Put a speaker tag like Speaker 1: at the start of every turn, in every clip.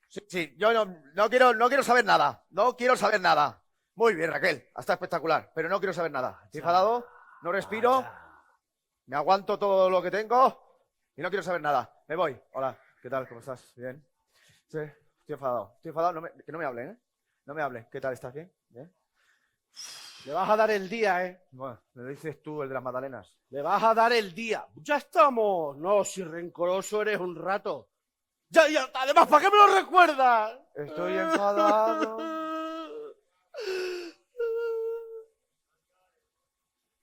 Speaker 1: Sí, sí, yo no quiero saber nada. No quiero saber nada. Muy bien, Raquel, está espectacular, pero no quiero saber nada. Estoy enfadado, no respiro, me aguanto todo lo que tengo y no quiero saber nada. Me voy. Hola, ¿qué tal? ¿Cómo estás? ¿Bien? Sí, estoy enfadado. Estoy enfadado, que no me hablen, ¿eh? No me hablen. ¿Qué tal? ¿Estás bien? ¿Bien?
Speaker 2: Le vas a dar el día, ¿eh?
Speaker 1: Bueno, me lo dices tú, el de las magdalenas.
Speaker 2: Le vas a dar el día. Ya estamos. No, si rencoroso eres un rato. Ya, además, ¿para qué me lo recuerdas?
Speaker 1: Estoy enfadado.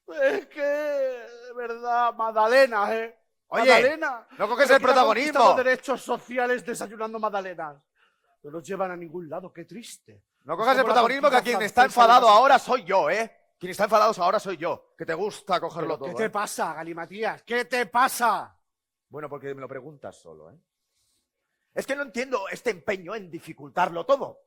Speaker 2: Es que, de verdad, Magdalenas, ¿eh?
Speaker 1: Oye,
Speaker 2: Magdalena.
Speaker 1: no coges
Speaker 2: Pero
Speaker 1: el
Speaker 2: ¿quién ha conquistado
Speaker 1: protagonismo.
Speaker 2: derechos sociales desayunando magdalenas? No nos llevan a ningún lado, qué triste.
Speaker 1: No cojas el
Speaker 2: Como la
Speaker 1: protagonismo, que
Speaker 2: tortilla
Speaker 1: quien está
Speaker 2: francesa de
Speaker 1: enfadado
Speaker 2: Basi-
Speaker 1: ahora soy yo, ¿eh? Quien está enfadado ahora soy yo. Que te gusta cogerlo
Speaker 2: ¿Pero
Speaker 1: todo,
Speaker 2: qué te
Speaker 1: ¿eh?
Speaker 2: pasa, Galimatías? ¿Qué te pasa?
Speaker 1: Bueno, porque me lo preguntas solo, ¿eh? Es que no entiendo este empeño en dificultarlo todo.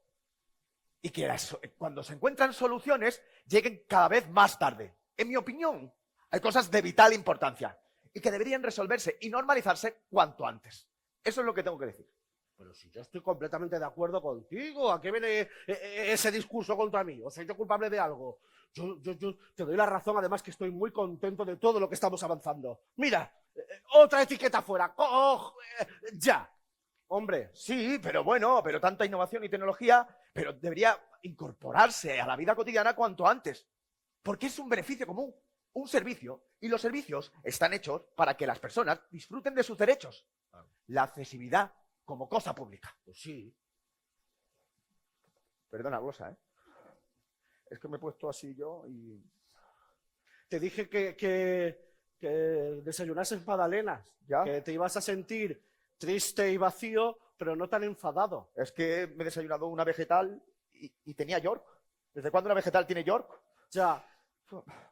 Speaker 1: Y que cuando se encuentran soluciones, lleguen cada vez más tarde. En mi opinión, hay cosas de vital importancia y que deberían resolverse y normalizarse cuanto antes. Eso es lo que tengo que decir.
Speaker 2: Pero si yo estoy completamente de acuerdo contigo, ¿a qué viene ese discurso contra mí? ¿O soy yo culpable de algo? Yo te doy la razón, además que estoy muy contento de todo lo que estamos avanzando. Mira, otra etiqueta fuera. Ya. Hombre,
Speaker 1: Sí, pero bueno, pero tanta innovación y tecnología, pero debería incorporarse a la vida cotidiana cuanto antes. Porque es un beneficio común, un servicio, y los servicios están hechos para que las personas disfruten de sus derechos. La accesibilidad como cosa pública.
Speaker 2: pues sí.
Speaker 1: Perdona, Rosa, ¿eh? Es que me he puesto así yo y...
Speaker 2: Te dije que desayunases magdalenas,
Speaker 1: ¿Ya?
Speaker 2: que te ibas a sentir triste y vacío, pero no tan enfadado.
Speaker 1: Es que me he desayunado una vegetal y tenía York. ¿Desde cuándo una vegetal tiene York?
Speaker 2: Ya.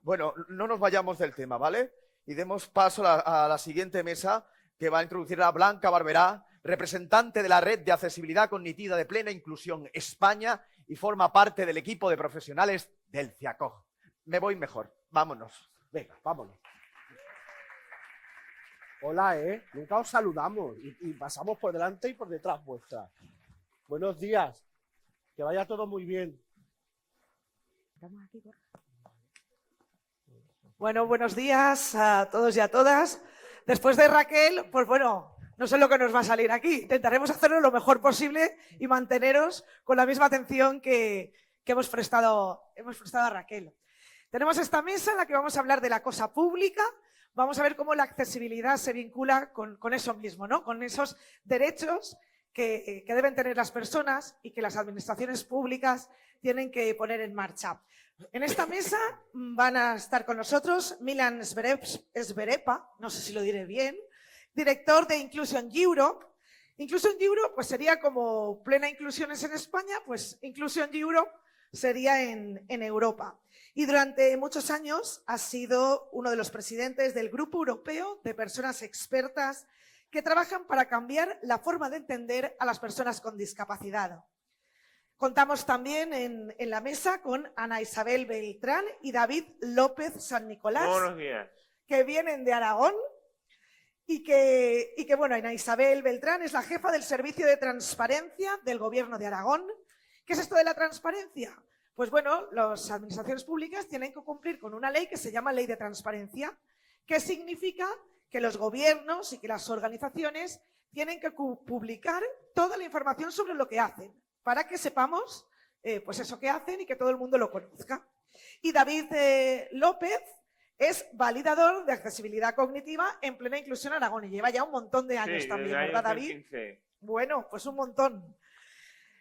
Speaker 1: Bueno, no nos vayamos del tema, ¿vale? Y demos paso a la siguiente mesa que va a introducir a Blanca Barberá, representante de la Red de Accesibilidad Cognitiva de Plena Inclusión España y forma parte del equipo de profesionales del CIACOG. Me voy mejor. Vámonos.
Speaker 2: Venga, vámonos. Hola, nunca os saludamos y pasamos por delante y por detrás vuestra. Buenos días, que vaya todo muy bien.
Speaker 3: Bueno, buenos días a todos y a todas. Después de Raquel, pues bueno, no sé lo que nos va a salir aquí. Intentaremos hacerlo lo mejor posible y manteneros con la misma atención que hemos prestado a Raquel. Tenemos esta mesa en la que vamos a hablar de la cosa pública. Vamos a ver cómo la accesibilidad se vincula con eso mismo, ¿no? Con esos derechos que deben tener las personas y que las administraciones públicas tienen que poner en marcha. En esta mesa van a estar con nosotros Milan Sverepa, no sé si lo diré bien, director de Inclusion Europe. Inclusion Europe pues sería como Plena Inclusiones en España, pues Inclusion Europe sería en Europa. Y durante muchos años ha sido uno de los presidentes del Grupo Europeo de Personas Expertas que trabajan para cambiar la forma de entender a las personas con discapacidad. Contamos también en la mesa con Ana Isabel Beltrán y David López San Nicolás.
Speaker 4: Buenos días.
Speaker 3: Que vienen de Aragón y que bueno, Ana Isabel Beltrán es la jefa del Servicio de Transparencia del Gobierno de Aragón. ¿Qué es esto de la transparencia? Pues bueno, las administraciones públicas tienen que cumplir con una ley que se llama Ley de Transparencia, que significa que los gobiernos y que las organizaciones tienen que publicar toda la información sobre lo que hacen, para que sepamos pues eso que hacen y que todo el mundo lo conozca. Y David López es validador de accesibilidad cognitiva en Plena Inclusión Aragón y lleva ya un montón de años también, ¿verdad, David?
Speaker 4: 2015.
Speaker 3: Bueno, pues un montón.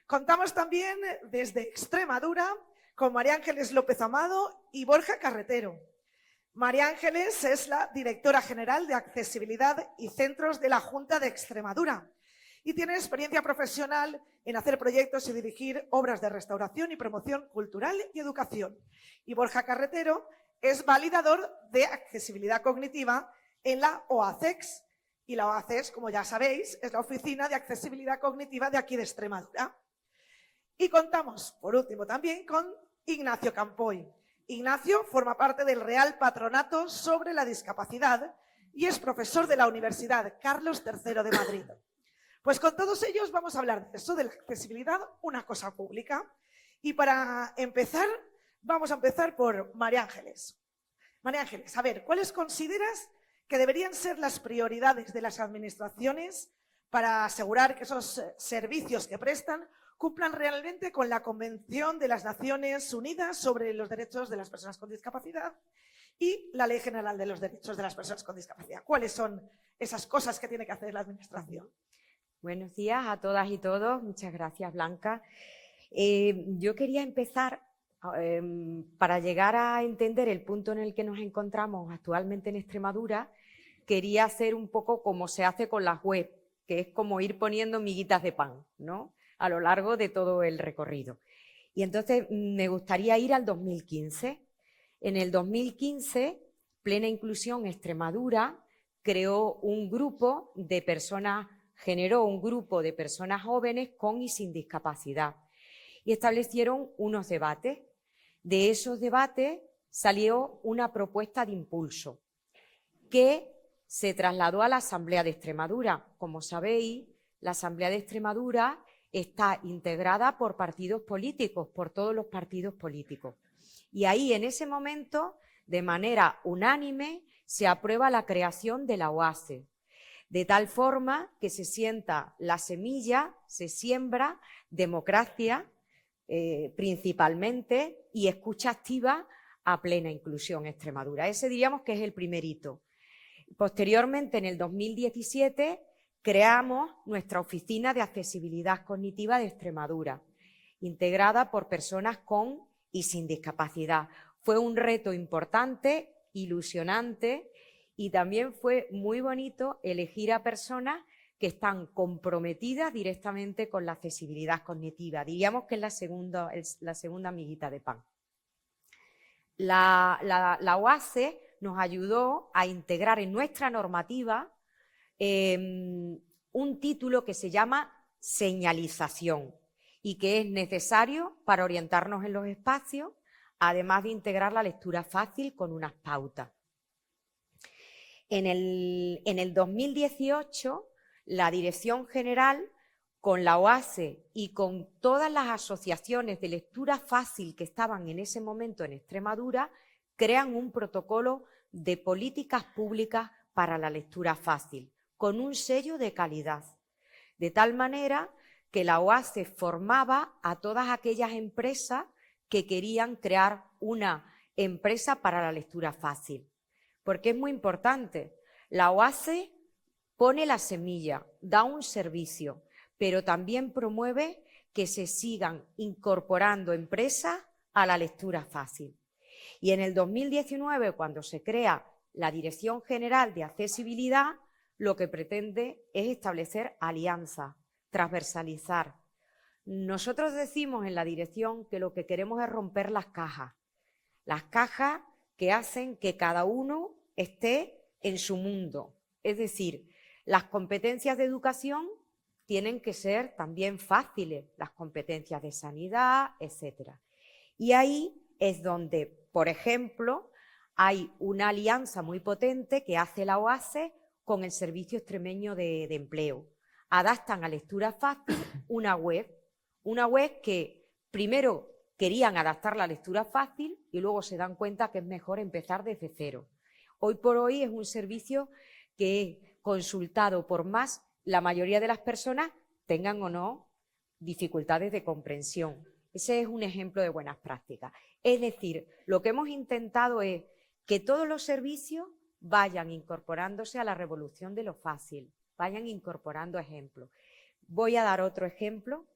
Speaker 3: Contamos también desde Extremadura con María Ángeles López Amado y Borja Carretero. María Ángeles es la directora general de Accesibilidad y Centros de la Junta de Extremadura y tiene experiencia profesional en hacer proyectos y dirigir obras de restauración y promoción cultural y educación. Y Borja Carretero es validador de accesibilidad cognitiva en la OACEX. Y la OACEX, como ya sabéis, es la Oficina de Accesibilidad Cognitiva de aquí de Extremadura. Y contamos, por último, también con Ignacio Campoy. Ignacio forma parte del Real Patronato sobre la Discapacidad y es profesor de la Universidad Carlos III de Madrid. Pues con todos ellos vamos a hablar de eso, de la accesibilidad, una cosa pública. Y para empezar, vamos a empezar por María Ángeles. María Ángeles, a ver, ¿cuáles consideras que deberían ser las prioridades de las administraciones para asegurar que esos servicios que prestan cumplan realmente con la Convención de las Naciones Unidas sobre los Derechos de las Personas con Discapacidad y la Ley General de los Derechos de las Personas con Discapacidad? ¿Cuáles son esas cosas que tiene que hacer la administración?
Speaker 4: Buenos días a todas y todos. Muchas gracias, Blanca. Yo quería empezar, para llegar a entender el punto en el que nos encontramos actualmente en Extremadura, quería hacer un poco como se hace con las web, que es como ir poniendo miguitas de pan, ¿no?, a lo largo de todo el recorrido. Y entonces me gustaría ir al 2015. En el 2015, Plena Inclusión Extremadura generó un grupo de personas jóvenes con y sin discapacidad y establecieron unos debates. De esos debates salió una propuesta de impulso que se trasladó a la Asamblea de Extremadura. Como sabéis, la Asamblea de Extremadura está integrada por partidos políticos, por todos los partidos políticos. Y ahí, en ese momento, de manera unánime, se aprueba la creación de la OASE, de tal forma que se sienta la semilla, se siembra democracia principalmente y escucha activa a Plena Inclusión Extremadura. Ese diríamos que es el primer hito. Posteriormente, en el 2017, creamos nuestra Oficina de Accesibilidad Cognitiva de Extremadura, integrada por personas con y sin discapacidad. Fue un reto importante, ilusionante, y también fue muy bonito elegir a personas que están comprometidas directamente con la accesibilidad cognitiva. Diríamos que es la segunda miguita de pan. La OASE nos ayudó a integrar en nuestra normativa un título que se llama señalización y que es necesario para orientarnos en los espacios, además de integrar la lectura fácil con unas pautas. En el 2018, la Dirección General, con la OASE y con todas las asociaciones de lectura fácil que estaban en ese momento en Extremadura, crean un protocolo de políticas públicas para la lectura fácil, con un sello de calidad, de tal manera que la OASE formaba a todas aquellas empresas que querían crear una empresa para la lectura fácil. Porque es muy importante, la OASE pone la semilla, da un servicio, pero también promueve que se sigan incorporando empresas a la lectura fácil. Y en el 2019, cuando se crea la Dirección General de Accesibilidad, lo que pretende es establecer alianzas, transversalizar. Nosotros decimos en la dirección que lo que queremos es romper las cajas que hacen que cada uno esté en su mundo. Es decir, las competencias de educación tienen que ser también fáciles, las competencias de sanidad, etc. Y ahí es donde, por ejemplo, hay una alianza muy potente que hace la OASE con el Servicio Extremeño de Empleo. Adaptan a lectura fácil una web que primero querían adaptar la lectura fácil y luego se dan cuenta que es mejor empezar desde cero. Hoy por hoy es un servicio que es consultado por la mayoría de las personas, tengan o no dificultades de comprensión. Ese es un ejemplo de buenas prácticas. Es decir, lo que hemos intentado es que todos los servicios vayan incorporándose a la revolución de lo fácil, vayan incorporando ejemplos. Voy a dar otro ejemplo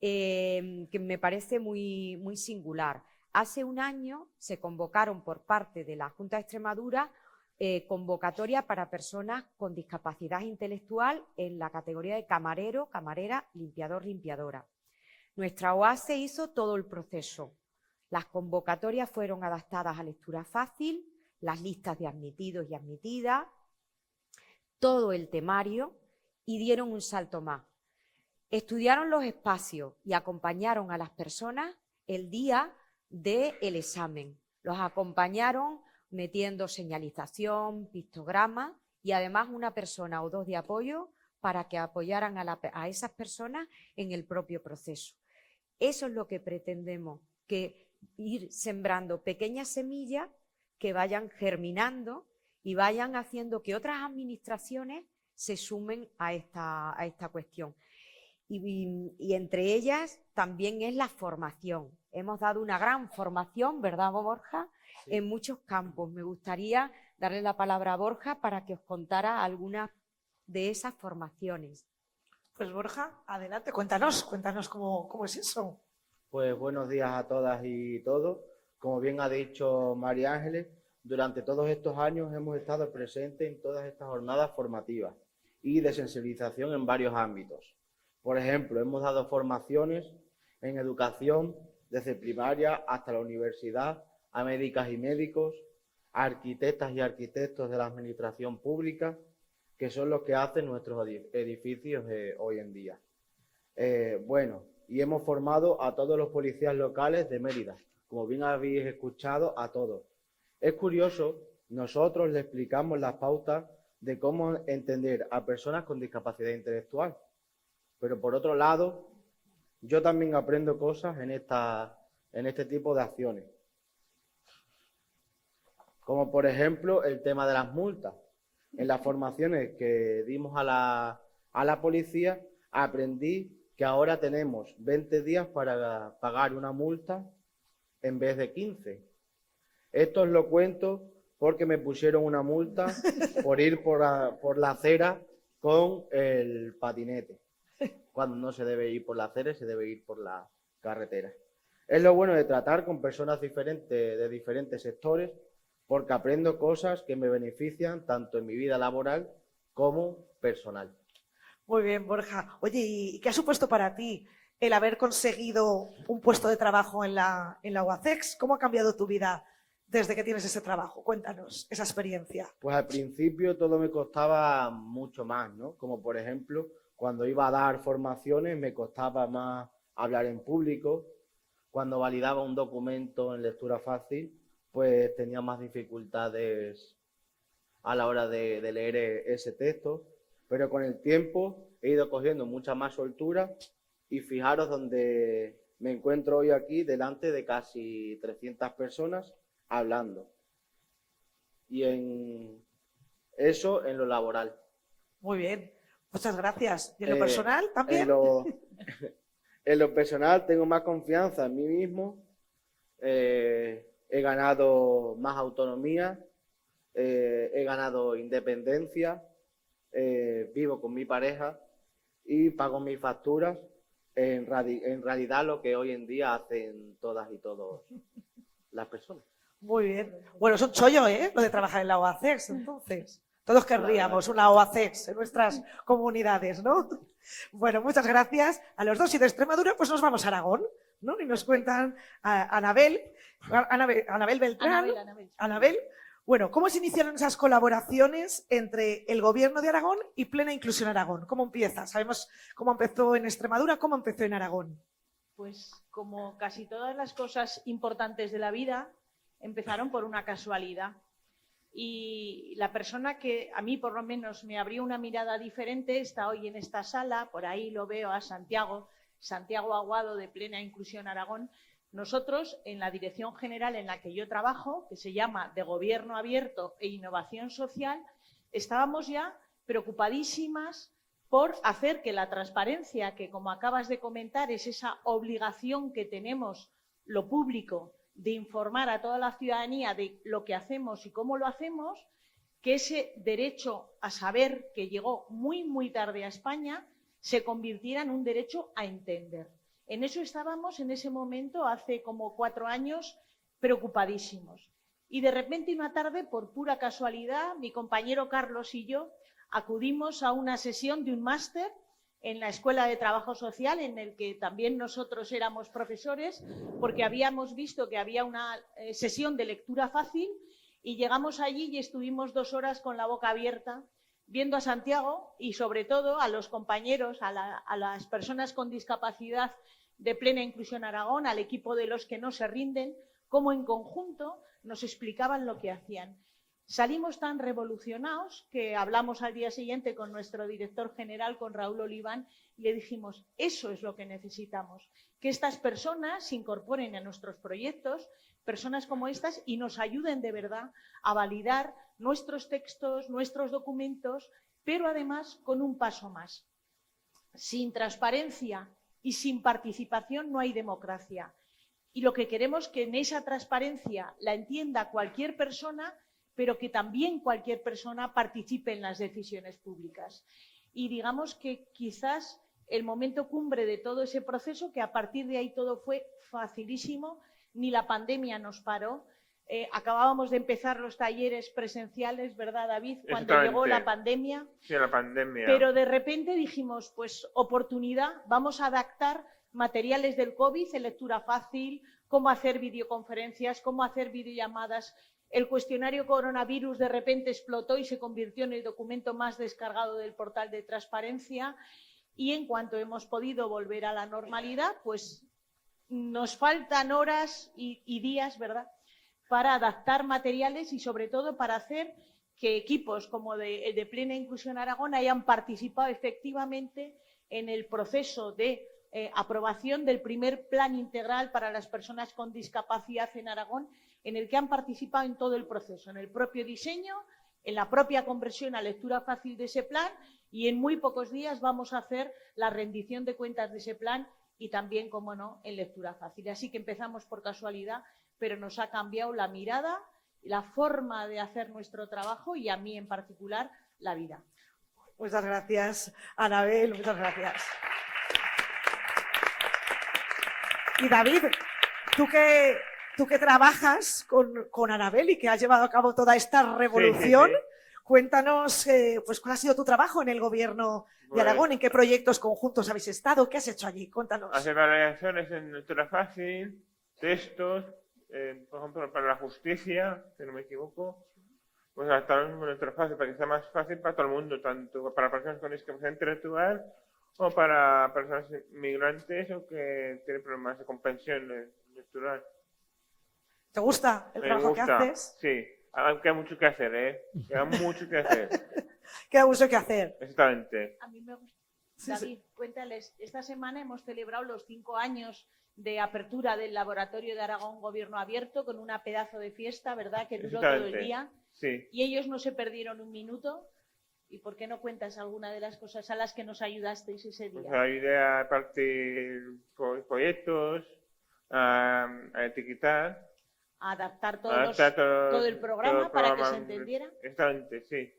Speaker 4: que me parece muy, muy singular. Hace un año se convocaron por parte de la Junta de Extremadura convocatoria para personas con discapacidad intelectual en la categoría de camarero, camarera, limpiador, limpiadora. Nuestra OASE hizo todo el proceso. Las convocatorias fueron adaptadas a lectura fácil, las listas de admitidos y admitidas, todo el temario y dieron un salto más. Estudiaron los espacios y acompañaron a las personas el día del examen. Los acompañaron metiendo señalización, pictogramas y además una persona o dos de apoyo para que apoyaran a esas personas en el propio proceso. Eso es lo que pretendemos, que ir sembrando pequeñas semillas que vayan germinando y vayan haciendo que otras administraciones se sumen a esta cuestión. Y entre ellas también es la formación. Hemos dado una gran formación, ¿verdad, Borja? Sí. En muchos campos. Me gustaría darle la palabra a Borja para que os contara algunas de esas formaciones.
Speaker 3: Pues Borja, adelante, cuéntanos cómo es eso.
Speaker 5: Pues buenos días a todas y todos. Como bien ha dicho María Ángeles, durante todos estos años hemos estado presentes en todas estas jornadas formativas y de sensibilización en varios ámbitos. Por ejemplo, hemos dado formaciones en educación desde primaria hasta la universidad, a médicas y médicos, a arquitectas y arquitectos de la administración pública, que son los que hacen nuestros edificios hoy en día. Y hemos formado a todos los policías locales de Mérida, como bien habéis escuchado, a todos. Es curioso, nosotros le explicamos las pautas de cómo entender a personas con discapacidad intelectual, pero por otro lado, yo también aprendo cosas en este tipo de acciones. Como por ejemplo el tema de las multas. En las formaciones que dimos a la policía, aprendí que ahora tenemos 20 días para pagar una multa en vez de 15. Esto os lo cuento porque me pusieron una multa por ir por la acera con el patinete, cuando no se debe ir por la acera, se debe ir por la carretera. Es lo bueno de tratar con personas diferentes, de diferentes sectores, porque aprendo cosas que me benefician tanto en mi vida laboral como personal.
Speaker 3: Muy bien, Borja. Oye, ¿y qué ha supuesto para ti el haber conseguido un puesto de trabajo en la UACEX? ¿Cómo ha cambiado tu vida desde que tienes ese trabajo? Cuéntanos esa experiencia.
Speaker 5: Pues al principio todo me costaba mucho más, ¿no? Como por ejemplo, cuando iba a dar formaciones me costaba más hablar en público. Cuando validaba un documento en lectura fácil, pues tenía más dificultades a la hora de leer ese texto. Pero con el tiempo he ido cogiendo mucha más soltura y fijaros donde me encuentro hoy aquí delante de casi 300 personas hablando. Y en eso, en lo laboral.
Speaker 3: Muy bien, muchas gracias. ¿Y en lo personal también?
Speaker 5: En lo personal tengo más confianza en mí mismo, he ganado más autonomía, he ganado independencia, vivo con mi pareja y pago mis facturas, en realidad lo que hoy en día hacen todas y todos las personas.
Speaker 3: Muy bien. Bueno, es un chollo, ¿eh? Lo de trabajar en la OACEX, entonces. Todos querríamos una OACEX en nuestras comunidades, ¿no? Bueno, muchas gracias a los dos. Y de Extremadura, pues nos vamos a Aragón, ¿no? Y nos cuentan a Anabel Beltrán. Anabel. Bueno, ¿cómo se iniciaron esas colaboraciones entre el Gobierno de Aragón y Plena Inclusión Aragón? ¿Cómo empieza? Sabemos cómo empezó en Extremadura, ¿cómo empezó en Aragón?
Speaker 6: Pues como casi todas las cosas importantes de la vida, empezaron por una casualidad. Y la persona que a mí por lo menos me abrió una mirada diferente está hoy en esta sala, por ahí lo veo a Santiago Aguado de Plena Inclusión Aragón. Nosotros, en la dirección general en la que yo trabajo, que se llama de Gobierno Abierto e Innovación Social, estábamos ya preocupadísimas por hacer que la transparencia, que como acabas de comentar es esa obligación que tenemos lo público de informar a toda la ciudadanía de lo que hacemos y cómo lo hacemos, que ese derecho a saber que llegó muy, muy tarde a España se convirtiera en un derecho a entender. En eso estábamos en ese momento, hace como 4 años, preocupadísimos. Y de repente una tarde, por pura casualidad, mi compañero Carlos y yo acudimos a una sesión de un máster en la Escuela de Trabajo Social, en el que también nosotros éramos profesores, porque habíamos visto que había una sesión de lectura fácil y llegamos allí y estuvimos 2 horas con la boca abierta viendo a Santiago y sobre todo a los compañeros, a las personas con discapacidad de Plena Inclusión Aragón, al equipo de los que no se rinden, cómo en conjunto nos explicaban lo que hacían. Salimos tan revolucionados que hablamos al día siguiente con nuestro director general, con Raúl Oliván, y le dijimos, eso es lo que necesitamos, que estas personas se incorporen a nuestros proyectos, personas como estas, y nos ayuden de verdad a validar nuestros textos, nuestros documentos, pero además con un paso más. Sin transparencia y sin participación no hay democracia. Y lo que queremos es que en esa transparencia la entienda cualquier persona, pero que también cualquier persona participe en las decisiones públicas. Y digamos que quizás el momento cumbre de todo ese proceso, que a partir de ahí todo fue facilísimo, ni la pandemia nos paró. Acabábamos de empezar los talleres presenciales, ¿verdad, David? Cuando llegó la pandemia.
Speaker 7: Sí, la pandemia.
Speaker 6: Pero de repente dijimos, pues oportunidad, vamos a adaptar materiales del COVID en lectura fácil, cómo hacer videoconferencias, cómo hacer videollamadas. El cuestionario coronavirus de repente explotó y se convirtió en el documento más descargado del portal de transparencia. Y en cuanto hemos podido volver a la normalidad, pues nos faltan horas y días, ¿verdad?, para adaptar materiales y sobre todo para hacer que equipos como el de Plena Inclusión Aragón hayan participado efectivamente en el proceso de aprobación del primer plan integral para las personas con discapacidad en Aragón, en el que han participado en todo el proceso, en el propio diseño, en la propia conversión a lectura fácil de ese plan, y en muy pocos días vamos a hacer la rendición de cuentas de ese plan y también, como no, en lectura fácil. Así que empezamos por casualidad, pero nos ha cambiado la mirada, la forma de hacer nuestro trabajo y a mí en particular la vida.
Speaker 3: Muchas gracias, Anabel, muchas gracias. Y David, tú que trabajas con Anabel y que has llevado a cabo toda esta revolución,
Speaker 7: Sí.
Speaker 3: cuéntanos pues, cuál ha sido tu trabajo en el Gobierno de Aragón, en qué proyectos conjuntos habéis estado, qué has hecho allí, cuéntanos.
Speaker 7: Hacer variaciones en lectura fácil, textos, por ejemplo, para la justicia, si no me equivoco, pues adaptar en lectura fácil para que sea más fácil para todo el mundo, tanto para personas con discapacidad intelectual o para personas migrantes o que tienen problemas de comprensión lectural.
Speaker 3: ¿Te gusta el trabajo que haces?
Speaker 7: Sí, queda mucho que hacer, ¿eh? Queda mucho que hacer.
Speaker 3: Queda mucho que hacer.
Speaker 7: Exactamente.
Speaker 6: A mí me gusta.
Speaker 3: Sí,
Speaker 6: David, cuéntales, esta semana hemos celebrado los 5 años de apertura del Laboratorio de Aragón Gobierno Abierto con una pedazo de fiesta, ¿verdad?, que duró todo el
Speaker 7: Exactamente.
Speaker 6: día.
Speaker 7: Sí.
Speaker 6: Y ellos no se perdieron un minuto. ¿Y por qué no cuentas alguna de las cosas a las que nos ayudasteis ese
Speaker 7: Pues
Speaker 6: día?
Speaker 7: ayudé a partir proyectos, a etiquetar,
Speaker 6: A adaptar
Speaker 7: todo
Speaker 6: el programa para que se entendiera.
Speaker 7: Exactamente, sí.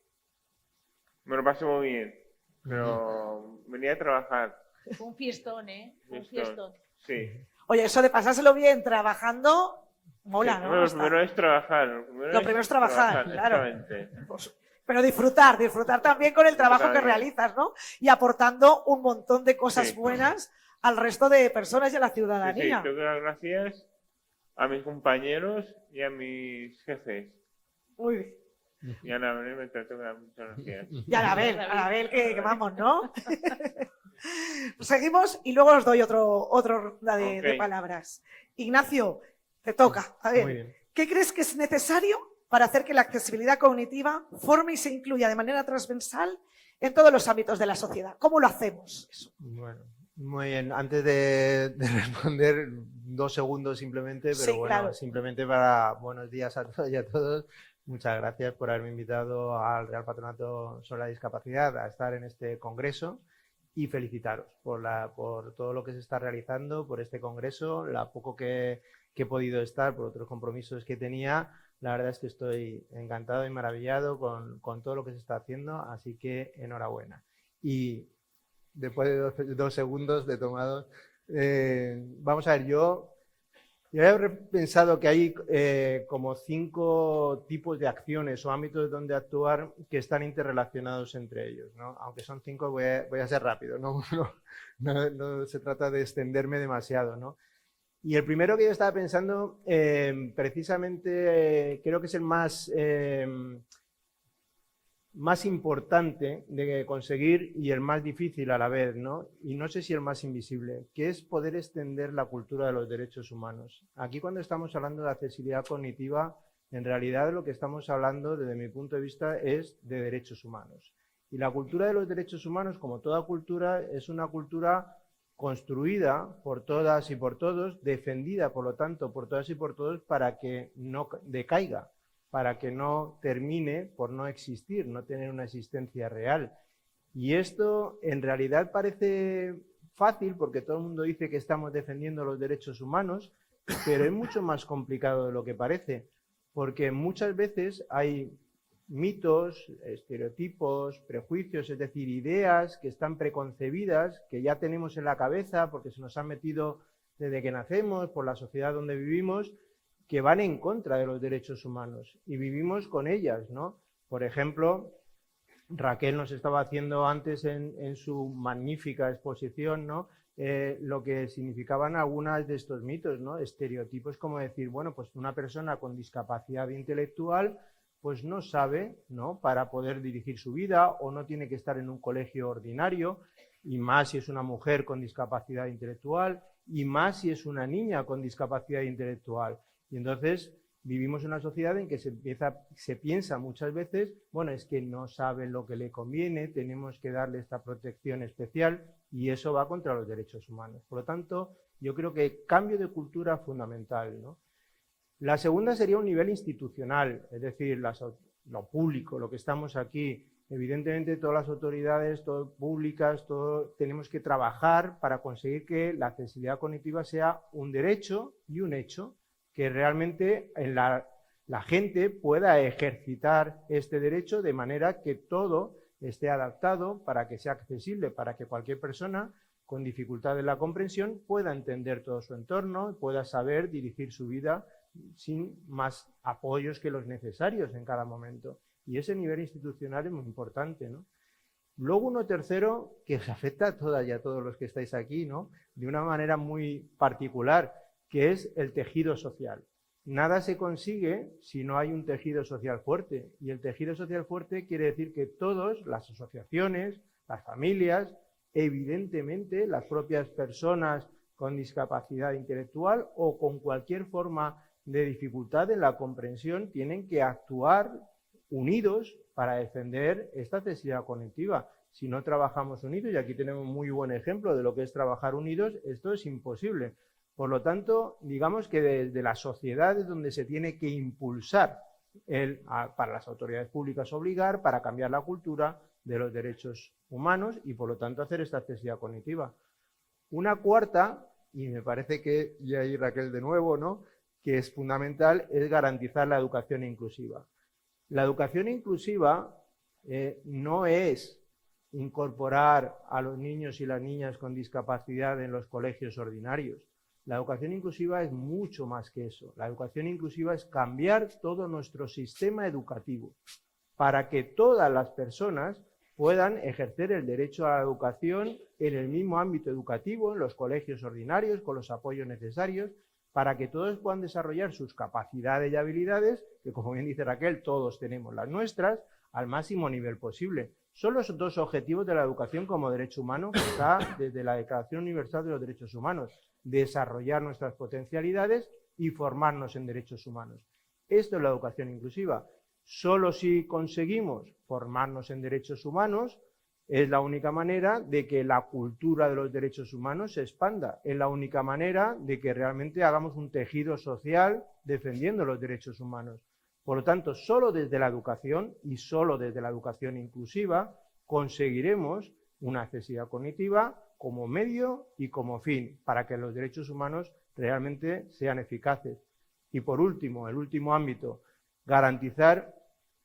Speaker 7: Me lo pasé muy bien, pero venía a trabajar.
Speaker 6: Fue un fiestón, ¿eh? Fue un
Speaker 7: Fiestón.
Speaker 6: fiestón.
Speaker 7: Sí.
Speaker 3: Oye, eso de pasárselo bien trabajando, mola,
Speaker 7: Sí,
Speaker 3: ¿no?
Speaker 7: Lo
Speaker 3: Está.
Speaker 7: primero es trabajar.
Speaker 3: Lo primero es trabajar, claro.
Speaker 7: Exactamente.
Speaker 3: Pues, pero disfrutar también con el trabajo que
Speaker 7: También.
Speaker 3: realizas, ¿no? Y aportando un montón de cosas
Speaker 7: Sí.
Speaker 3: buenas al resto de personas y a la
Speaker 7: Sí,
Speaker 3: ciudadanía.
Speaker 7: tengo que dar gracias a mis compañeros y a mis jefes.
Speaker 3: Muy bien.
Speaker 7: Y a Anabel me tengo que dar muchas gracias.
Speaker 3: Y Anabel, que vamos, ¿no? Seguimos y luego os doy otra ronda de
Speaker 7: Ok.
Speaker 3: palabras. Ignacio, te toca. A ver,
Speaker 8: Muy bien.
Speaker 3: ¿qué crees que es necesario para hacer que la accesibilidad cognitiva forme y se incluya de manera transversal en todos los ámbitos de la sociedad? ¿Cómo lo hacemos? Eso.
Speaker 8: Bueno, muy bien. Antes de responder, 2 segundos simplemente, pero
Speaker 3: Sí,
Speaker 8: bueno,
Speaker 3: claro.
Speaker 8: simplemente para buenos días a todas y a todos. Muchas gracias por haberme invitado al Real Patronato sobre la Discapacidad a estar en este congreso y felicitaros por todo lo que se está realizando, por este congreso, la poco que he podido estar, por otros compromisos que tenía. La verdad es que estoy encantado y maravillado con todo lo que se está haciendo, así que enhorabuena. Y después de 2 segundos de tomados, vamos a ver, yo he pensado que hay como 5 tipos de acciones o ámbitos donde actuar que están interrelacionados entre ellos, ¿no? Aunque son 5, voy a ser rápido, no se trata de extenderme demasiado, ¿no? Y el primero que yo estaba pensando, precisamente creo que es el más importante de conseguir y el más difícil a la vez, ¿no? Y no sé si el más invisible, que es poder extender la cultura de los derechos humanos. Aquí cuando estamos hablando de accesibilidad cognitiva, en realidad lo que estamos hablando, desde mi punto de vista, es de derechos humanos. Y la cultura de los derechos humanos, como toda cultura, es una cultura construida por todas y por todos, defendida, por lo tanto, por todas y por todos, para que no decaiga, para que no termine por no existir, no tener una existencia real. Y esto en realidad parece fácil porque todo el mundo dice que estamos defendiendo los derechos humanos, pero es mucho más complicado de lo que parece, porque muchas veces hay mitos, estereotipos, prejuicios, es decir, ideas que están preconcebidas, que ya tenemos en la cabeza porque se nos han metido desde que nacemos, por la sociedad donde vivimos, que van en contra de los derechos humanos y vivimos con ellas, ¿no? Por ejemplo, Raquel nos estaba haciendo antes en su magnífica exposición, ¿no? Lo que significaban algunas de estos mitos, ¿no? Estereotipos como decir, bueno, pues una persona con discapacidad intelectual pues no sabe, ¿no?, para poder dirigir su vida o no tiene que estar en un colegio ordinario, y más si es una mujer con discapacidad intelectual, y más si es una niña con discapacidad intelectual. Y entonces vivimos en una sociedad en que se piensa muchas veces, bueno, es que no saben lo que le conviene, tenemos que darle esta protección especial, y eso va contra los derechos humanos. Por lo tanto, yo creo que cambio de cultura fundamental, ¿no? La segunda sería un nivel institucional, es decir, lo público, lo que estamos aquí. Evidentemente, todas las autoridades públicas, tenemos que trabajar para conseguir que la accesibilidad cognitiva sea un derecho y un hecho, que realmente la gente pueda ejercitar este derecho de manera que todo esté adaptado para que sea accesible, para que cualquier persona con dificultad en la comprensión pueda entender todo su entorno, pueda saber dirigir su vida sin más apoyos que los necesarios en cada momento. Y ese nivel institucional es muy importante, ¿no? Luego uno tercero que os afecta a todas y a todos los que estáis aquí, ¿no?, de una manera muy particular, que es el tejido social. Nada se consigue si no hay un tejido social fuerte. Y el tejido social fuerte quiere decir que todos, las asociaciones, las familias, evidentemente las propias personas con discapacidad intelectual o con cualquier forma de dificultad en la comprensión, tienen que actuar unidos para defender esta accesibilidad cognitiva. Si no trabajamos unidos, y aquí tenemos un muy buen ejemplo de lo que es trabajar unidos, esto es imposible. Por lo tanto, digamos que desde la sociedad es donde se tiene que impulsar, para las autoridades públicas obligar, para cambiar la cultura de los derechos humanos y por lo tanto hacer esta accesibilidad cognitiva. Una cuarta, y me parece que, y ahí Raquel de nuevo, ¿no?, que es fundamental, es garantizar la educación inclusiva. La educación inclusiva no es incorporar a los niños y las niñas con discapacidad en los colegios ordinarios. La educación inclusiva es mucho más que eso. La educación inclusiva es cambiar todo nuestro sistema educativo para que todas las personas puedan ejercer el derecho a la educación en el mismo ámbito educativo, en los colegios ordinarios, con los apoyos necesarios, para que todos puedan desarrollar sus capacidades y habilidades, que como bien dice Raquel, todos tenemos las nuestras, al máximo nivel posible. Son los dos objetivos de la educación como derecho humano que está desde la Declaración Universal de los Derechos Humanos: desarrollar nuestras potencialidades y formarnos en derechos humanos. Esto es la educación inclusiva. Solo si conseguimos formarnos en derechos humanos es la única manera de que la cultura de los derechos humanos se expanda. Es la única manera de que realmente hagamos un tejido social defendiendo los derechos humanos. Por lo tanto, solo desde la educación y solo desde la educación inclusiva conseguiremos una accesibilidad cognitiva como medio y como fin para que los derechos humanos realmente sean eficaces. Y por último, el último ámbito, garantizar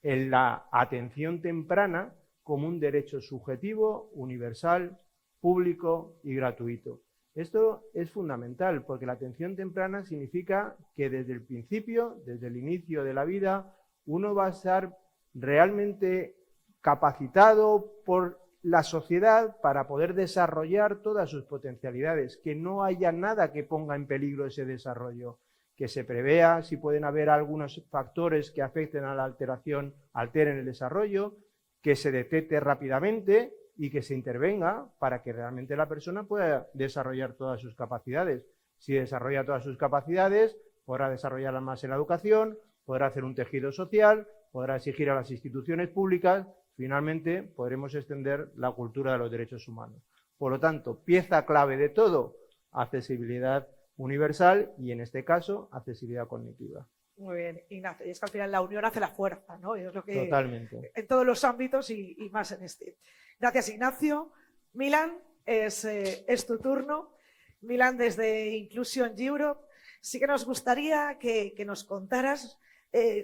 Speaker 8: la atención temprana como un derecho subjetivo, universal, público y gratuito. Esto es fundamental porque la atención temprana significa que desde el principio, desde el inicio de la vida, uno va a estar realmente capacitado por la sociedad para poder desarrollar todas sus potencialidades, que no haya nada que ponga en peligro ese desarrollo, que se prevea si pueden haber algunos factores que afecten a la alteración, alteren el desarrollo, que se detecte rápidamente y que se intervenga para que realmente la persona pueda desarrollar todas sus capacidades. Si desarrolla todas sus capacidades, podrá desarrollarlas más en la educación, podrá hacer un tejido social, podrá exigir a las instituciones públicas, finalmente podremos extender la cultura de los derechos humanos. Por lo tanto, pieza clave de todo, accesibilidad universal y, en este caso, accesibilidad cognitiva.
Speaker 3: Muy bien, Ignacio. Y es que al final la unión hace la fuerza, ¿no? Y es lo que
Speaker 8: Totalmente.
Speaker 3: en todos los ámbitos y más en este. Gracias, Ignacio. Milan, es tu turno. Milan, desde Inclusion Europe. Sí que nos gustaría que nos contaras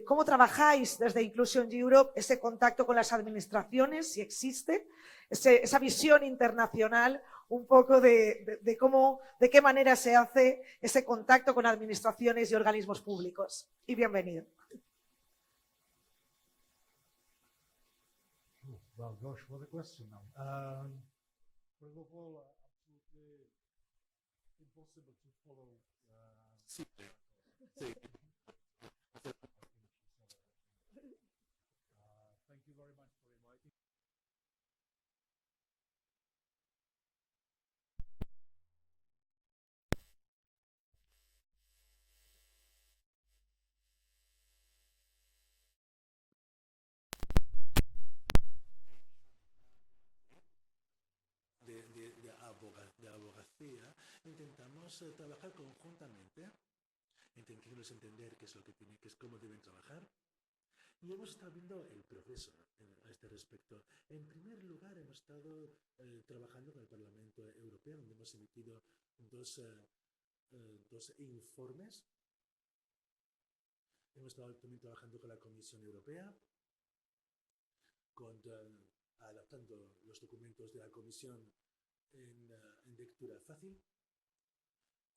Speaker 3: cómo trabajáis desde Inclusion Europe ese contacto con las administraciones, si existe, esa visión internacional, un poco de qué manera se hace ese contacto con administraciones y organismos públicos. Y bienvenido.
Speaker 9: Well, gosh, what a question now. First of all, absolutely impossible to follow.
Speaker 10: Sí, sí.
Speaker 9: Thank you very much for inviting.
Speaker 10: De abogacía, intentamos trabajar conjuntamente, intentándoles entender qué es lo que tienen, qué es cómo deben trabajar. Y hemos estado viendo el proceso a este respecto. En primer lugar, hemos estado trabajando con el Parlamento Europeo, donde hemos emitido dos informes. Hemos estado también trabajando con la Comisión Europea, adaptando los documentos de la Comisión en lectura fácil.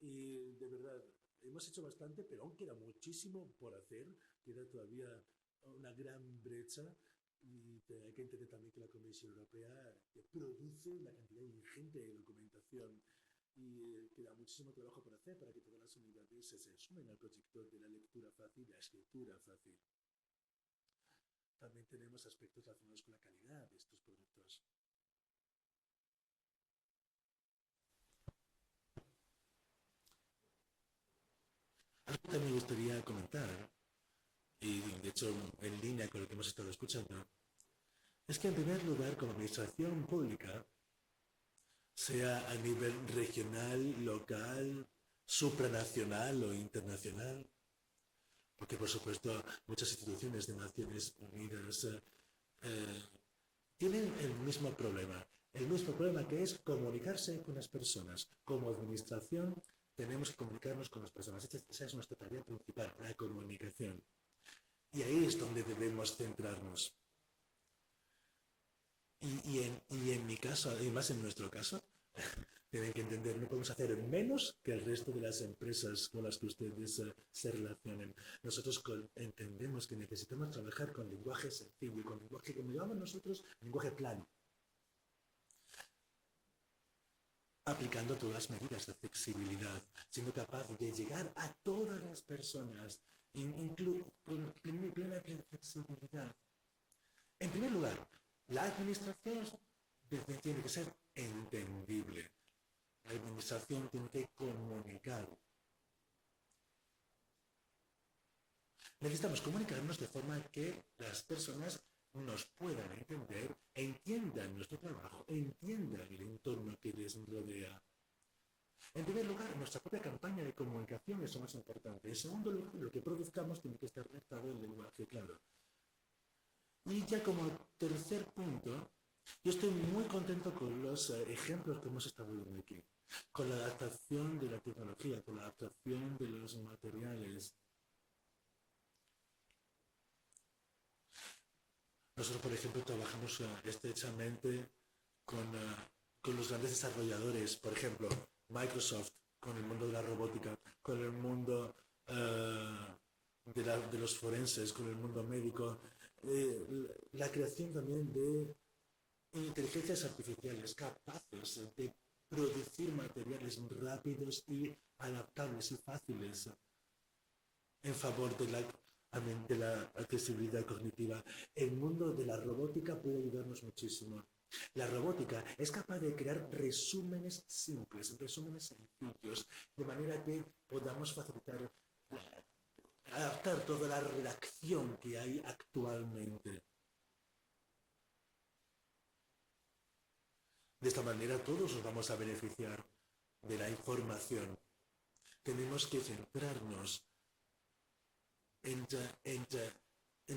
Speaker 10: Y de verdad, hemos hecho bastante, pero aún queda muchísimo por hacer. Queda todavía una gran brecha. Y hay que entender también que la Comisión Europea produce una cantidad ingente de documentación. Y queda muchísimo trabajo por hacer para que todas las unidades se sumen al proyecto de la lectura fácil y la escritura fácil. También tenemos aspectos relacionados con la calidad de estos productos. Algo que me gustaría comentar, y de hecho en línea con lo que hemos estado escuchando, es que en primer lugar, como administración pública, sea a nivel regional, local, supranacional o internacional, porque por supuesto muchas instituciones de Naciones Unidas tienen el mismo problema que es comunicarse con las personas. Como administración tenemos que comunicarnos con las personas. Esa es nuestra tarea principal, la comunicación. Y ahí es donde debemos centrarnos. Y en mi caso, y más en nuestro caso, tienen que entender, no podemos hacer menos que el resto de las empresas con las que ustedes se relacionen. Nosotros entendemos que necesitamos trabajar con lenguaje sencillo, con lenguaje, como llamamos nosotros, lenguaje plano. Aplicando todas las medidas de flexibilidad, siendo capaz de llegar a todas las personas, con plena flexibilidad. En primer lugar, la administración tiene que ser entendible. La administración tiene que comunicar. Necesitamos comunicarnos de forma que las personas nos puedan entender, entiendan nuestro trabajo, entiendan el entorno que les rodea. En primer lugar, nuestra propia campaña de comunicación es lo más importante. En segundo lugar, lo que produzcamos tiene que estar redactado en lenguaje claro. Y ya como tercer punto, yo estoy muy contento con los ejemplos que hemos estado viendo aquí, con la adaptación de la tecnología, con la adaptación de los materiales. Nosotros, por ejemplo, trabajamos estrechamente con los grandes desarrolladores, por ejemplo, Microsoft, con el mundo de la robótica, con el mundo de los forenses, con el mundo médico, la creación también de inteligencias artificiales capaces de producir materiales rápidos y adaptables y fáciles en favor de la accesibilidad cognitiva. El mundo de la robótica puede ayudarnos muchísimo. La robótica es capaz de crear resúmenes simples, resúmenes sencillos, de manera que podamos facilitar adaptar toda la redacción que hay actualmente. De esta manera todos nos vamos a beneficiar de la información. Tenemos que centrarnos en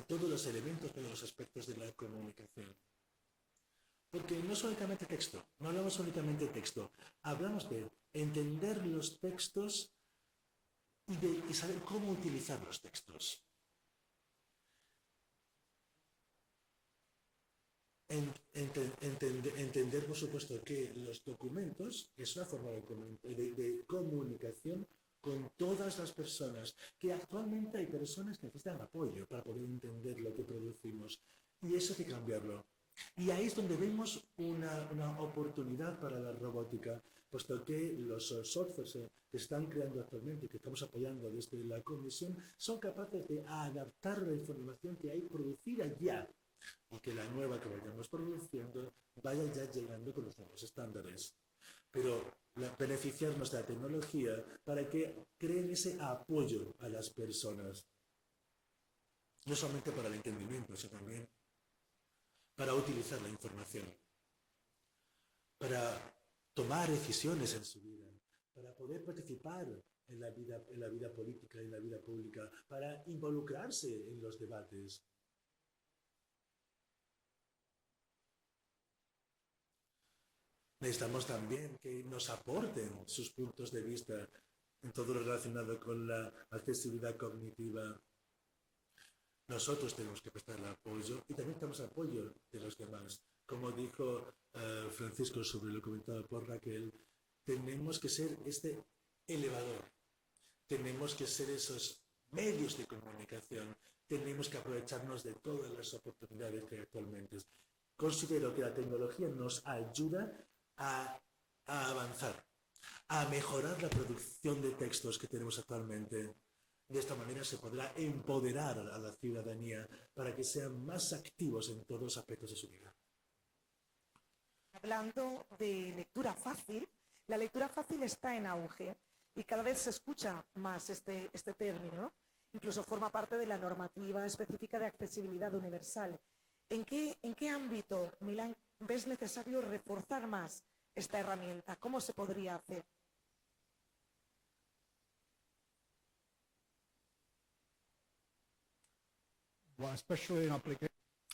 Speaker 10: todos los elementos, todos los aspectos de la comunicación. Porque no es únicamente texto, no hablamos únicamente de texto, hablamos de entender los textos y saber cómo utilizar los textos. Entender, por supuesto, que los documentos es una forma de comunicación con todas las personas, que actualmente hay personas que necesitan apoyo para poder entender lo que producimos, y eso hay que cambiarlo. Y ahí es donde vemos una oportunidad para la robótica, puesto que los softwares que se están creando actualmente, que estamos apoyando desde la Comisión, son capaces de adaptar la información que hay producida ya, y que la nueva que vayamos produciendo vaya ya llegando con los nuevos estándares. Pero beneficiarnos de la tecnología para que creen ese apoyo a las personas, no solamente para el entendimiento, sino también para utilizar la información, para tomar decisiones en su vida, para poder participar en la vida política, en la vida pública, para involucrarse en los debates. Necesitamos también que nos aporten sus puntos de vista en todo lo relacionado con la accesibilidad cognitiva. Nosotros tenemos que prestar el apoyo y también tenemos apoyo de los demás. Como dijo Francisco sobre lo comentado por Raquel, tenemos que ser este elevador, tenemos que ser esos medios de comunicación, tenemos que aprovecharnos de todas las oportunidades que hay actualmente. Considero que la tecnología nos ayuda a avanzar, a mejorar la producción de textos que tenemos actualmente. De esta manera se podrá empoderar a la ciudadanía para que sean más activos en todos los aspectos de su vida.
Speaker 3: Hablando de lectura fácil, la lectura fácil está en auge y cada vez se escucha más este término, ¿no? Incluso forma parte de la normativa específica de accesibilidad universal. ¿En qué ámbito, Milán, ves necesario reforzar más esta herramienta? ¿Cómo se podría hacer?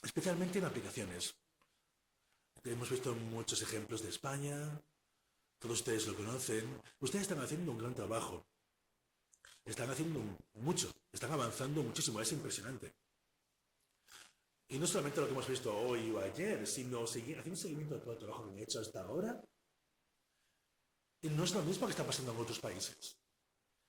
Speaker 10: Especialmente en aplicaciones. Hemos visto muchos ejemplos de España, todos ustedes lo conocen. Ustedes están haciendo un gran trabajo. Están haciendo mucho, están avanzando muchísimo, es impresionante. Y no solamente lo que hemos visto hoy o ayer, sino haciendo un seguimiento de todo el trabajo que han hecho hasta ahora. Y no es lo mismo que está pasando en otros países.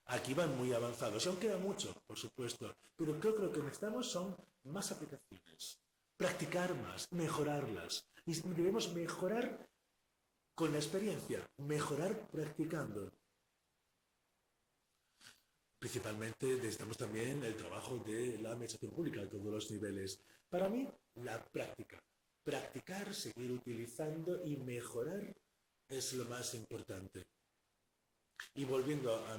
Speaker 10: Aquí van muy avanzados, y aún queda mucho, por supuesto, pero creo que lo que necesitamos son más aplicaciones, practicar más, mejorarlas. Y debemos mejorar con la experiencia, mejorar practicando. Principalmente necesitamos también el trabajo de la administración pública a todos los niveles. Para mí, la práctica. Practicar, seguir utilizando y mejorar es lo más importante. Y volviendo a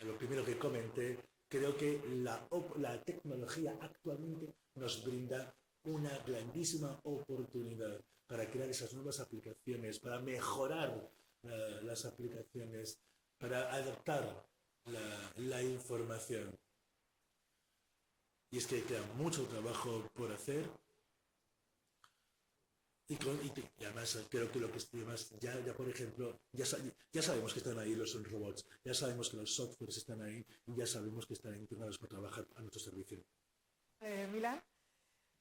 Speaker 10: lo primero que comenté, creo que la tecnología actualmente nos brinda una grandísima oportunidad para crear esas nuevas aplicaciones, para mejorar las aplicaciones, para adaptar la información. Y es que queda mucho trabajo por hacer. Y además creo que lo que más ya por ejemplo, ya sabemos que están ahí los robots, ya sabemos que los softwares están ahí y ya sabemos que están entrenados para trabajar a nuestro servicio.
Speaker 3: Milán,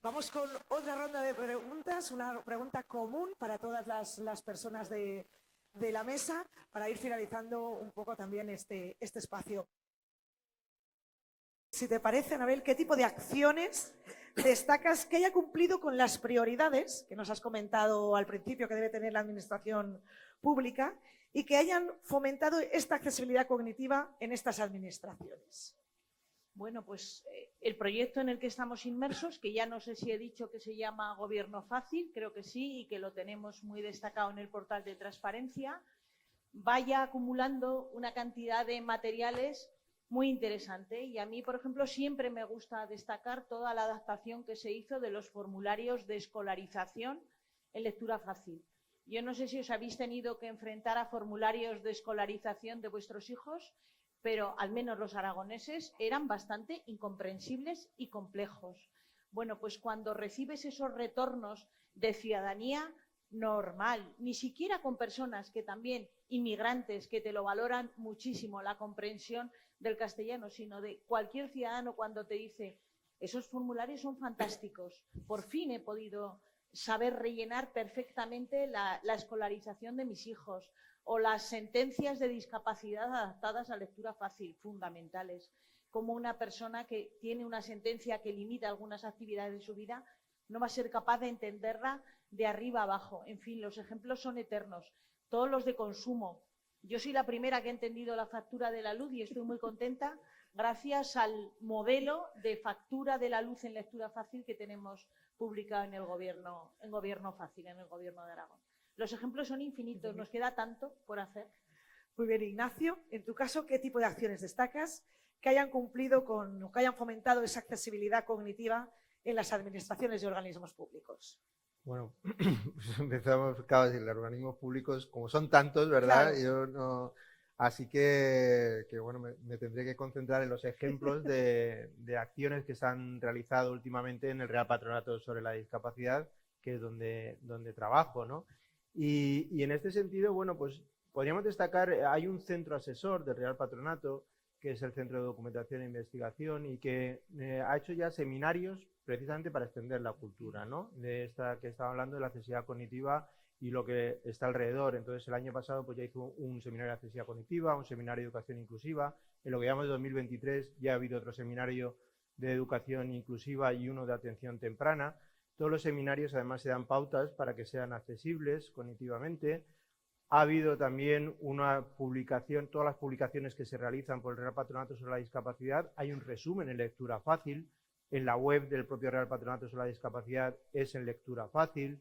Speaker 3: vamos con otra ronda de preguntas, una pregunta común para todas las personas de la mesa, para ir finalizando un poco también este espacio. Si te parece, Anabel, ¿qué tipo de acciones destacas que haya cumplido con las prioridades que nos has comentado al principio que debe tener la administración pública y que hayan fomentado esta accesibilidad cognitiva en estas administraciones?
Speaker 6: Bueno, pues el proyecto en el que estamos inmersos, que ya no sé si he dicho que se llama Gobierno Fácil, creo que sí, y que lo tenemos muy destacado en el portal de transparencia, vaya acumulando una cantidad de materiales muy interesante. Y a mí, por ejemplo, siempre me gusta destacar toda la adaptación que se hizo de los formularios de escolarización en lectura fácil. Yo no sé si os habéis tenido que enfrentar a formularios de escolarización de vuestros hijos, pero al menos los aragoneses eran bastante incomprensibles y complejos. Bueno, pues cuando recibes esos retornos de ciudadanía normal, ni siquiera con personas que también, inmigrantes, que te lo valoran muchísimo, la comprensión del castellano, sino de cualquier ciudadano cuando te dice, esos formularios son fantásticos, por fin he podido saber rellenar perfectamente la escolarización de mis hijos, o las sentencias de discapacidad adaptadas a lectura fácil, fundamentales. Como una persona que tiene una sentencia que limita algunas actividades de su vida no va a ser capaz de entenderla de arriba a abajo. En fin, los ejemplos son eternos. Todos los de consumo. Yo soy la primera que he entendido la factura de la luz y estoy muy contenta gracias al modelo de factura de la luz en lectura fácil que tenemos publicado en el gobierno fácil, en el gobierno de Aragón. Los ejemplos son infinitos, nos queda tanto por hacer.
Speaker 3: Muy bien, Ignacio. En tu caso, ¿qué tipo de acciones destacas que hayan cumplido con o que hayan fomentado esa accesibilidad cognitiva en las administraciones y organismos públicos?
Speaker 8: Bueno, pues empezamos, claro, si los organismos públicos, como son tantos, ¿verdad?
Speaker 3: Claro.
Speaker 8: Yo no, así que bueno, me tendré que concentrar en los ejemplos de acciones que se han realizado últimamente en el Real Patronato sobre la Discapacidad, que es donde trabajo, ¿no? Y en este sentido, bueno, pues podríamos destacar, hay un centro asesor del Real Patronato, que es el Centro de Documentación e Investigación, y que ha hecho ya seminarios precisamente para extender la cultura, ¿no? De esta que estaba hablando, de la accesibilidad cognitiva y lo que está alrededor. Entonces, el año pasado pues ya hizo un seminario de accesibilidad cognitiva, un seminario de educación inclusiva. En lo que llamamos 2023 ya ha habido otro seminario de educación inclusiva y uno de atención temprana. Todos los seminarios además se dan pautas para que sean accesibles cognitivamente. Ha habido también una publicación, todas las publicaciones que se realizan por el Real Patronato sobre la Discapacidad, hay un resumen en lectura fácil. En la web del propio Real Patronato sobre la Discapacidad es en lectura fácil.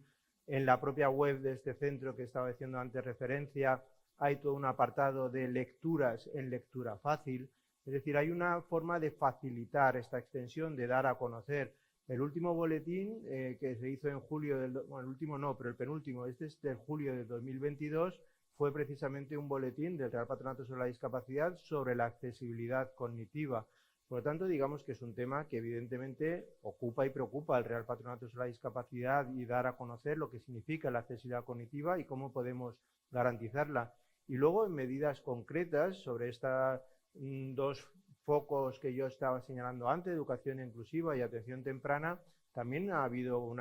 Speaker 8: En la propia web de este centro que estaba haciendo antes referencia hay todo un apartado de lecturas en lectura fácil. Es decir, hay una forma de facilitar esta extensión, de dar a conocer. El último boletín que se hizo en julio, bueno, el último no, pero el penúltimo, este es de julio de 2022, fue precisamente un boletín del Real Patronato sobre la Discapacidad sobre la accesibilidad cognitiva. Por lo tanto, digamos que es un tema que evidentemente ocupa y preocupa al Real Patronato sobre la Discapacidad y dar a conocer lo que significa la accesibilidad cognitiva y cómo podemos garantizarla. Y luego, en medidas concretas sobre estas dos focos que yo estaba señalando antes, educación inclusiva y atención temprana, también ha habido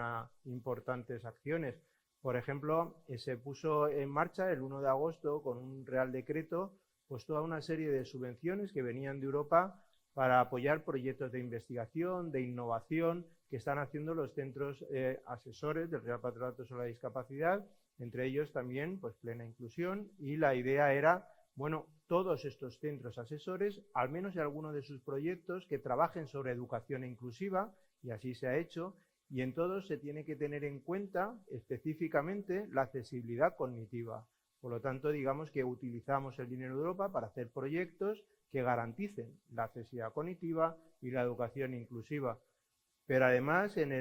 Speaker 8: importantes acciones. Por ejemplo, se puso en marcha el 1 de agosto con un Real Decreto pues toda una serie de subvenciones que venían de Europa para apoyar proyectos de investigación, de innovación que están haciendo los centros asesores del Real Patronato sobre la Discapacidad, entre ellos también pues Plena Inclusión, y la idea era, bueno, todos estos centros asesores, al menos en alguno de sus proyectos, que trabajen sobre educación inclusiva, y así se ha hecho, y en todos se tiene que tener en cuenta específicamente la accesibilidad cognitiva. Por lo tanto, digamos que utilizamos el dinero de Europa para hacer proyectos que garanticen la accesibilidad cognitiva y la educación inclusiva. Pero además, en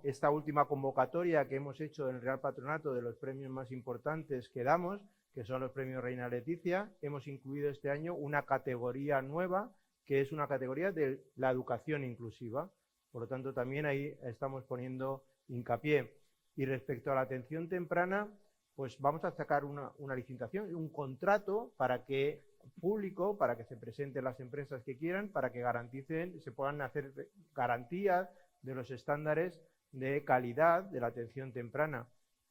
Speaker 8: esta última convocatoria que hemos hecho en el Real Patronato de los premios más importantes que damos, que son los premios Reina Leticia, hemos incluido este año una categoría nueva, que es una categoría de la educación inclusiva. Por lo tanto, también ahí estamos poniendo hincapié. Y respecto a la atención temprana, pues vamos a sacar una licitación, un contrato para que público, para que se presenten las empresas que quieran, para que garanticen, se puedan hacer garantías de los estándares de calidad de la atención temprana.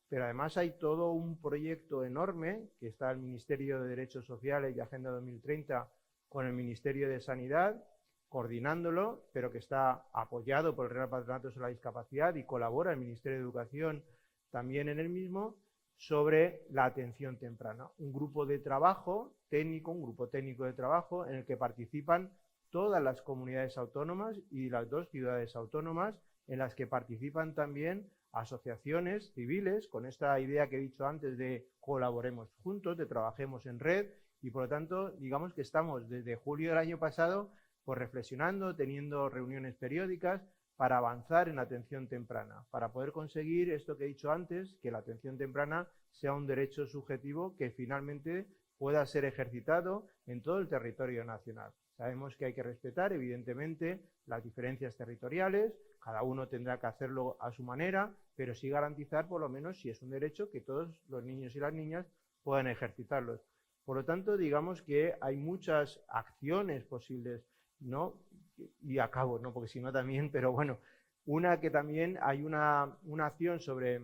Speaker 8: Pero además hay todo un proyecto enorme que está el Ministerio de Derechos Sociales y Agenda 2030 con el Ministerio de Sanidad, coordinándolo, pero que está apoyado por el Real Patronato sobre la Discapacidad y colabora el Ministerio de Educación también en el mismo, sobre la atención temprana. Un grupo de trabajo técnico, un grupo técnico de trabajo en el que participan todas las comunidades autónomas y las 2 ciudades autónomas, en las que participan también asociaciones civiles, con esta idea que he dicho antes de colaboremos juntos, de trabajemos en red, Y por lo tanto, digamos que estamos desde julio del año pasado pues reflexionando, teniendo reuniones periódicas para avanzar en la atención temprana, para poder conseguir esto que he dicho antes, que la atención temprana sea un derecho subjetivo que finalmente pueda ser ejercitado en todo el territorio nacional. Sabemos que hay que respetar, evidentemente, las diferencias territoriales, cada uno tendrá que hacerlo a su manera, pero sí garantizar, por lo menos, si es un derecho, que todos los niños y las niñas puedan ejercitarlos. Por lo tanto, digamos que hay muchas acciones posibles, ¿no? Y acabo, ¿no? Porque si no también, pero bueno, una que también hay una acción sobre,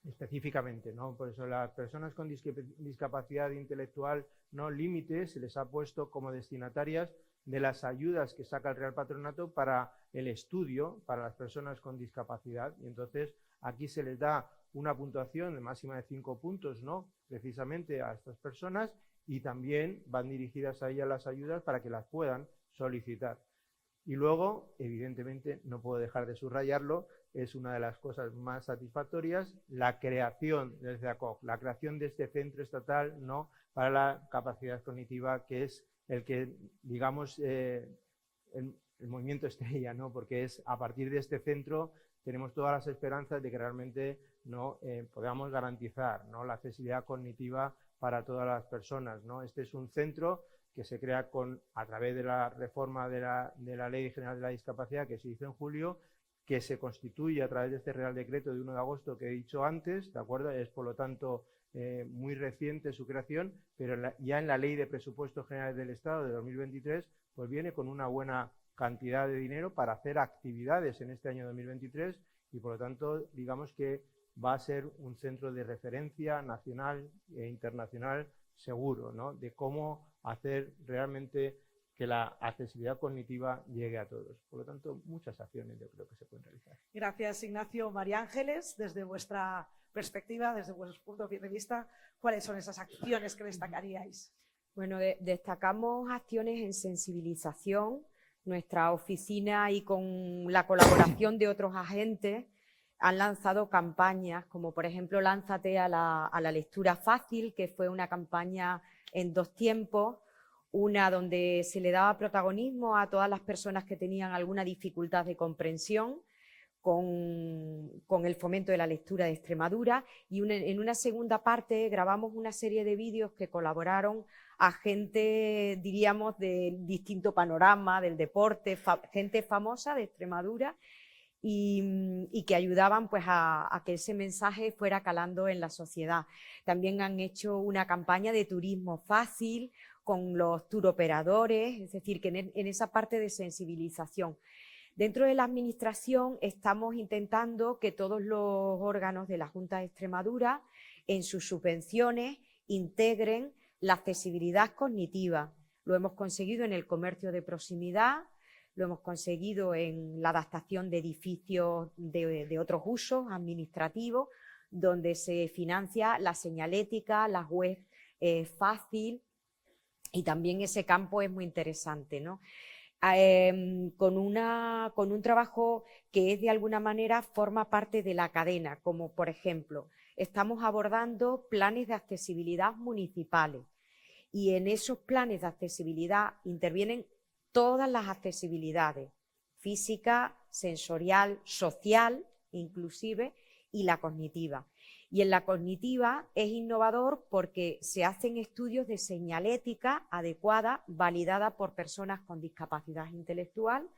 Speaker 8: específicamente, ¿no? Por eso las personas con discapacidad intelectual no límite se les ha puesto como destinatarias de las ayudas que saca el Real Patronato para el estudio para las personas con discapacidad. Y entonces aquí se les da una puntuación de máxima de 5 puntos, ¿no? Precisamente a estas personas, y también van dirigidas a ellas las ayudas para que las puedan solicitar. Y luego, evidentemente, no puedo dejar de subrayarlo, es una de las cosas más satisfactorias, la creación del CEACOG, la creación de este centro estatal, ¿no?, para la capacidad cognitiva, que es el que, digamos, el movimiento estrella, ¿no?, porque es a partir de este centro tenemos todas las esperanzas de que realmente no podamos garantizar, ¿no?, la accesibilidad cognitiva para todas las personas, ¿no? Este es un centro que se crea a través de la reforma de la Ley General de la Discapacidad que se hizo en julio, que se constituye a través de este Real Decreto de 1 de agosto que he dicho antes, ¿de acuerdo? Es, por lo tanto, muy reciente su creación, pero ya en la Ley de Presupuestos Generales del Estado de 2023, pues viene con una buena cantidad de dinero para hacer actividades en este año 2023 y, por lo tanto, digamos que va a ser un centro de referencia nacional e internacional seguro, ¿no?, de cómo hacer realmente que la accesibilidad cognitiva llegue a todos. Por lo tanto, muchas acciones yo creo que se pueden realizar.
Speaker 3: Gracias, Ignacio. María Ángeles, desde vuestra perspectiva, desde vuestros puntos de vista, ¿cuáles son esas acciones que destacaríais?
Speaker 4: Bueno, destacamos acciones en sensibilización. Nuestra oficina y con la colaboración de otros agentes han lanzado campañas, como por ejemplo Lánzate a la lectura fácil, que fue una campaña en 2 tiempos, una donde se le daba protagonismo a todas las personas que tenían alguna dificultad de comprensión con el fomento de la lectura de Extremadura, y en una segunda parte grabamos una serie de vídeos que colaboraron a gente, diríamos, de distinto panorama, del deporte, gente famosa de Extremadura, y que ayudaban pues a que ese mensaje fuera calando en la sociedad. También han hecho una campaña de turismo fácil con los turoperadores, es decir, que en esa parte de sensibilización. Dentro de la administración estamos intentando que todos los órganos de la Junta de Extremadura en sus subvenciones integren la accesibilidad cognitiva. Lo hemos conseguido en el comercio de proximidad, lo hemos conseguido en la adaptación de edificios de otros usos administrativos, donde se financia la señalética, la web fácil, y también ese campo es muy interesante, ¿no? Con un trabajo que es de alguna manera forma parte de la cadena, como por ejemplo, estamos abordando planes de accesibilidad municipales, y en esos planes de accesibilidad intervienen todas las accesibilidades, física, sensorial, social, inclusive, y la cognitiva. Y en la cognitiva es innovador porque se hacen estudios de señalética adecuada, validada por personas con discapacidad intelectual,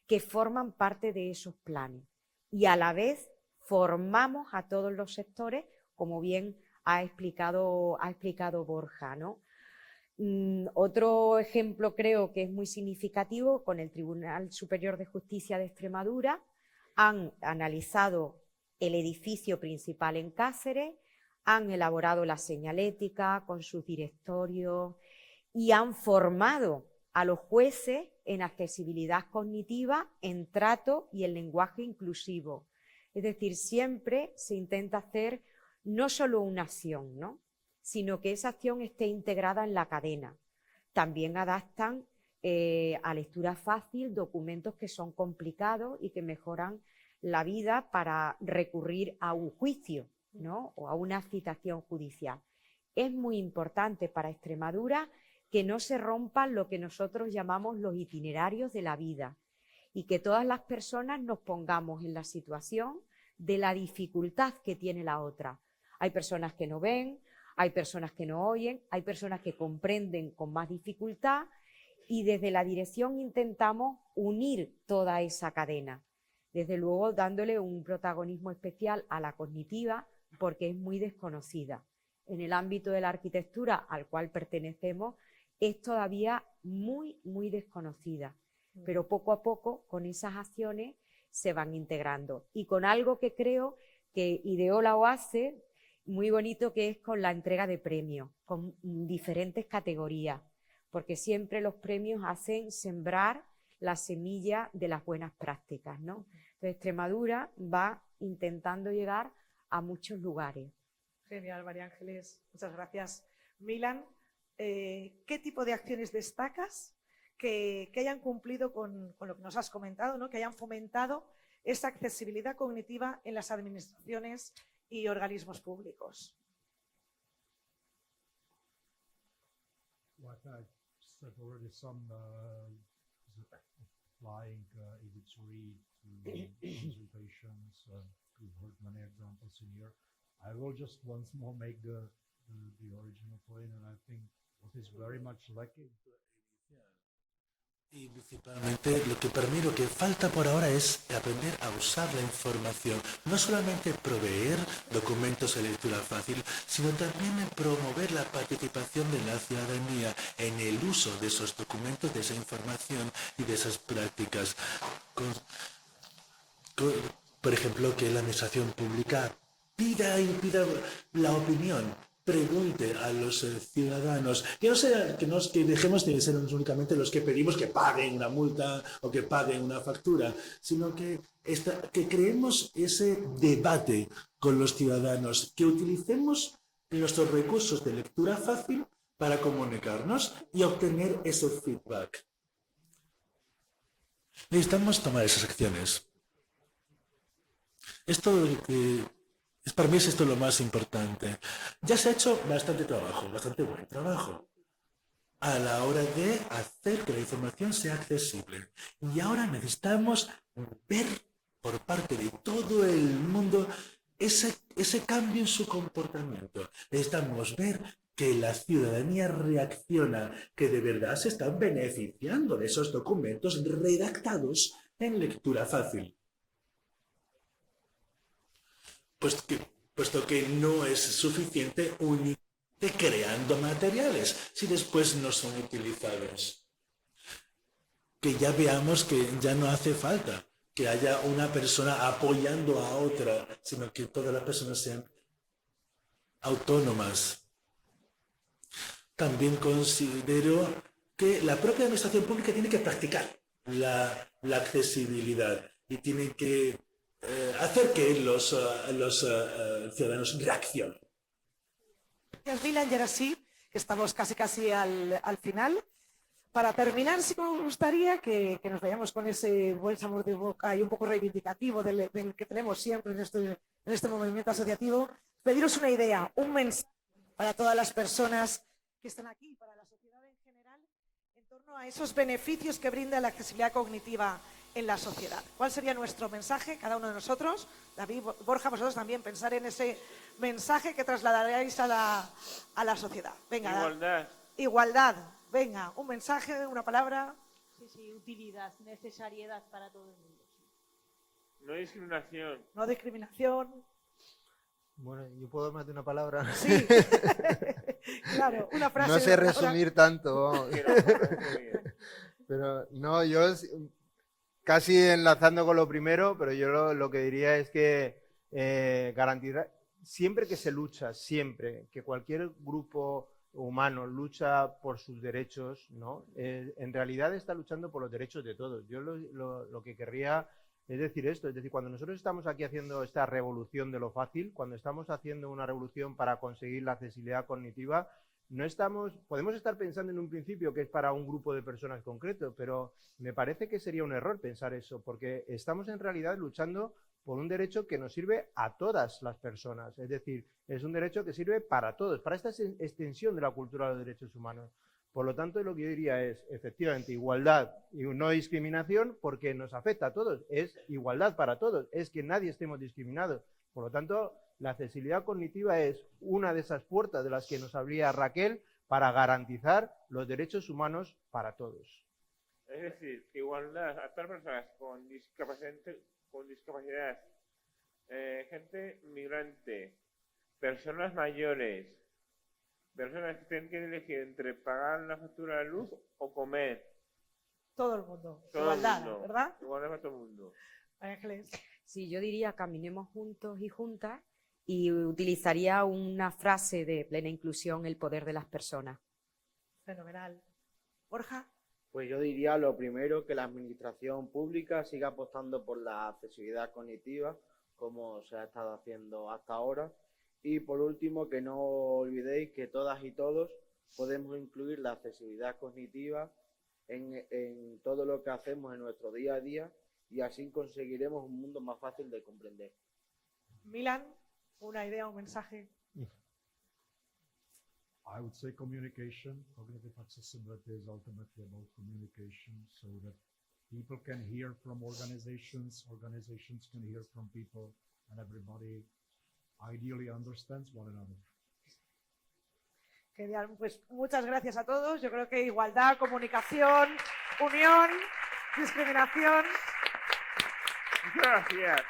Speaker 4: que forman parte de esos planes. Y a la vez formamos a todos los sectores, como bien ha explicado Borja, ¿no? Otro ejemplo creo que es muy significativo, con el Tribunal Superior de Justicia de Extremadura han analizado el edificio principal en Cáceres, han elaborado la señalética con sus directorios y han formado a los jueces en accesibilidad cognitiva, en trato y en lenguaje inclusivo. Es decir, siempre se intenta hacer no solo una acción, ¿no?, sino que esa acción esté integrada en la cadena. También adaptan a lectura fácil documentos que son complicados y que mejoran la vida para recurrir a un juicio, ¿no?, o a una citación judicial. es muy importante para Extremadura que no se rompan lo que nosotros llamamos los itinerarios de la vida y que todas las personas nos pongamos en la situación de la dificultad que tiene la otra. Hay personas que no ven, hay personas que no oyen, hay personas que comprenden con más dificultad y desde la dirección intentamos unir toda esa cadena, desde luego dándole un protagonismo especial a la cognitiva porque es muy desconocida. En el ámbito de la arquitectura al cual pertenecemos es todavía muy, muy desconocida, pero poco a poco con esas acciones se van integrando y con algo que creo que ideó la OACE muy bonito, que es con la entrega de premios, con diferentes categorías, porque siempre los premios hacen sembrar la semilla de las buenas prácticas, ¿no? Entonces, Extremadura va intentando llegar a muchos lugares.
Speaker 3: Genial, María Ángeles. Muchas gracias. Milan, ¿qué tipo de acciones destacas que hayan cumplido con lo que nos has comentado, ¿no? Que hayan fomentado esa accesibilidad cognitiva en las administraciones y organismos públicos?
Speaker 9: Like I said already, some applying EBITS read to consultations. We've heard many examples in here. I will just once more make the original point, and I think what is very much lacking.
Speaker 10: Y principalmente lo que falta por ahora es aprender a usar la información, no solamente proveer documentos de lectura fácil, sino también promover la participación de la ciudadanía en el uso de esos documentos, de esa información y de esas prácticas. Por ejemplo, que la administración pública pida la opinión, pregunte a los ciudadanos, que dejemos de ser únicamente los que pedimos que paguen una multa o que paguen una factura, sino que creemos ese debate con los ciudadanos, que utilicemos nuestros recursos de lectura fácil para comunicarnos y obtener ese feedback. Necesitamos tomar esas acciones. Para mí es esto lo más importante. Ya se ha hecho bastante trabajo, bastante buen trabajo, a la hora de hacer que la información sea accesible. Y ahora necesitamos ver por parte de todo el mundo ese cambio en su comportamiento. Necesitamos ver que la ciudadanía reacciona, que de verdad se están beneficiando de esos documentos redactados en lectura fácil. Puesto que no es suficiente únicamente creando materiales si después no son utilizados. Que ya veamos que ya no hace falta que haya una persona apoyando a otra, sino que todas las personas sean autónomas. También considero que la propia administración pública tiene que practicar la accesibilidad y tiene que hacer que los ciudadanos reaccionen.
Speaker 3: Gracias, Milan. Y ahora sí, que estamos casi al final. Para terminar, sí que me gustaría que nos vayamos con ese buen sabor de boca y un poco reivindicativo del que tenemos siempre en este movimiento asociativo. Pediros una idea, un mensaje para todas las personas que están aquí, para la sociedad en general, en torno a esos beneficios que brinda la accesibilidad cognitiva en la sociedad. ¿Cuál sería nuestro mensaje, cada uno de nosotros? David, Borja, vosotros también pensar en ese mensaje que trasladaréis a la sociedad. Venga,
Speaker 7: igualdad.
Speaker 3: Igualdad. Venga, un mensaje, una palabra.
Speaker 6: Sí, utilidad, necesariedad para todo el mundo.
Speaker 7: No discriminación.
Speaker 3: No discriminación.
Speaker 8: Bueno, ¿yo puedo más de una palabra?
Speaker 3: Sí. Claro, una frase.
Speaker 8: No sé resumir tanto. Pero no, yo casi enlazando con lo primero, pero yo lo que diría es que garantizar, siempre que se lucha, siempre que cualquier grupo humano lucha por sus derechos, ¿no? En realidad está luchando por los derechos de todos. Yo lo que querría es decir esto, es decir, cuando nosotros estamos aquí haciendo esta revolución de lo fácil, cuando estamos haciendo una revolución para conseguir la accesibilidad cognitiva, podemos estar pensando en un principio que es para un grupo de personas concreto, pero me parece que sería un error pensar eso, porque estamos en realidad luchando por un derecho que nos sirve a todas las personas. Es decir, es un derecho que sirve para todos, para esta extensión de la cultura de los derechos humanos. Por lo tanto, lo que yo diría es, efectivamente, igualdad y no discriminación, porque nos afecta a todos. Es igualdad para todos, es que nadie estemos discriminados. Por lo tanto, la accesibilidad cognitiva es una de esas puertas de las que nos habría Raquel para garantizar los derechos humanos para todos.
Speaker 7: Es decir, igualdad a todas las personas con discapacidad, gente migrante, personas mayores, personas que tienen que elegir entre pagar la factura de luz o comer.
Speaker 3: Todo el mundo.
Speaker 7: Todo
Speaker 3: Igualdad,
Speaker 7: el mundo.
Speaker 3: ¿verdad?
Speaker 7: Igualdad para todo el mundo.
Speaker 3: Ángeles.
Speaker 4: Sí, yo diría caminemos juntos y juntas y utilizaría una frase de plena inclusión, el poder de las personas.
Speaker 3: Fenomenal. Borja.
Speaker 5: Pues yo diría lo primero, que la administración pública siga apostando por la accesibilidad cognitiva, como se ha estado haciendo hasta ahora. Y por último, que no olvidéis que todas y todos podemos incluir la accesibilidad cognitiva en todo lo que hacemos en nuestro día a día, y así conseguiremos un mundo más fácil de comprender.
Speaker 3: Milan, una idea, un mensaje.
Speaker 9: I would say communication. Cognitive accessibility is ultimately about communication, so that people can hear from organizations, organizations can hear from people, and everybody ideally understands one another.
Speaker 3: Genial, pues muchas gracias a todos. Yo creo que igualdad, comunicación, unión, discriminación.
Speaker 7: Gracias.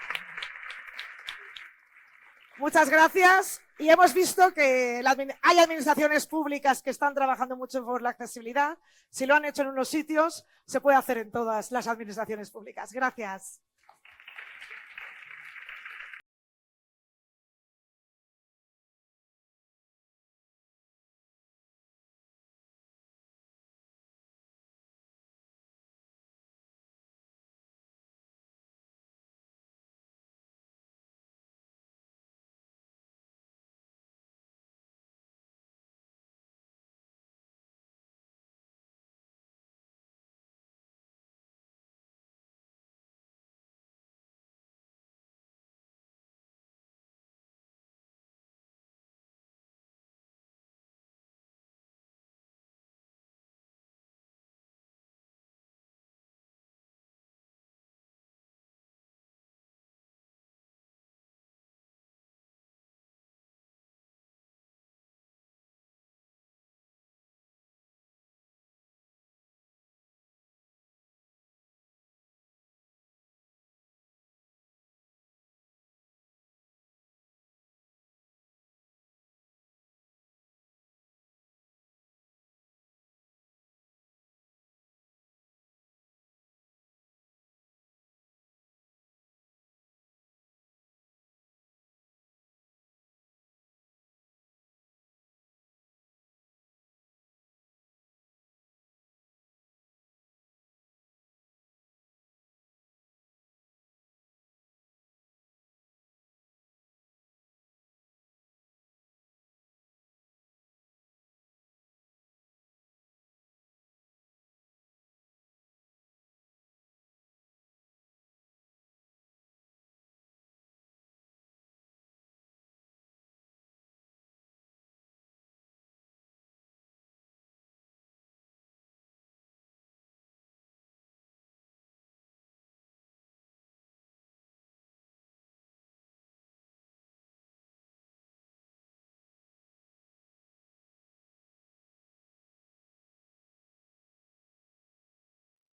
Speaker 3: Muchas gracias. Y hemos visto que hay administraciones públicas que están trabajando mucho por la accesibilidad. Si lo han hecho en unos sitios, se puede hacer en todas las administraciones públicas. Gracias.